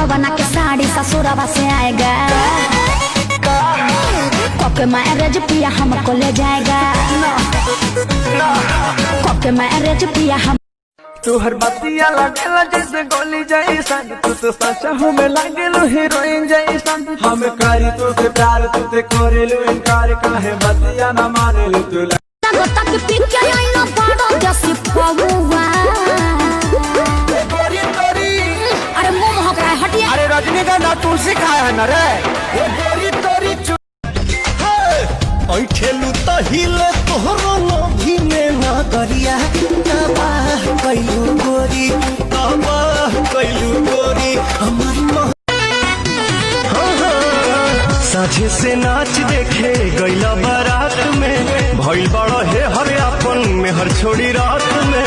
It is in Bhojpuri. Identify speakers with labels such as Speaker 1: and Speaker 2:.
Speaker 1: बना के साड़ी ससुरवा से आएगा। कोके मैरिज पिया हमको ले जाएगा। कोके मैरिज पिया हम
Speaker 2: तू हर बतिया लगेला जैसे गोली जैसन, तू तो सचा हमें लगेलो हीरोइन जैसन। हम करी तो से प्यार तू ते करेलू इनकार, काहे बतिया ना मानेलू तू
Speaker 1: लगता कि पी के आई ना पाड़ो जैसी पहुआ। अरे मुंह महक रहा है, हटिए।
Speaker 2: अरे रजनीगंधा तुलसी खाया है न रे।
Speaker 3: ऐठेलू तो हिले तोहरो लोभी में नगरिया, तबाह कैलू गोरी, तबाह कैलू गोरी हमारी। साझे से नाच देखे गैला बारात में, भइल बड़ा हे हर अपन में हर छोड़ी रात में।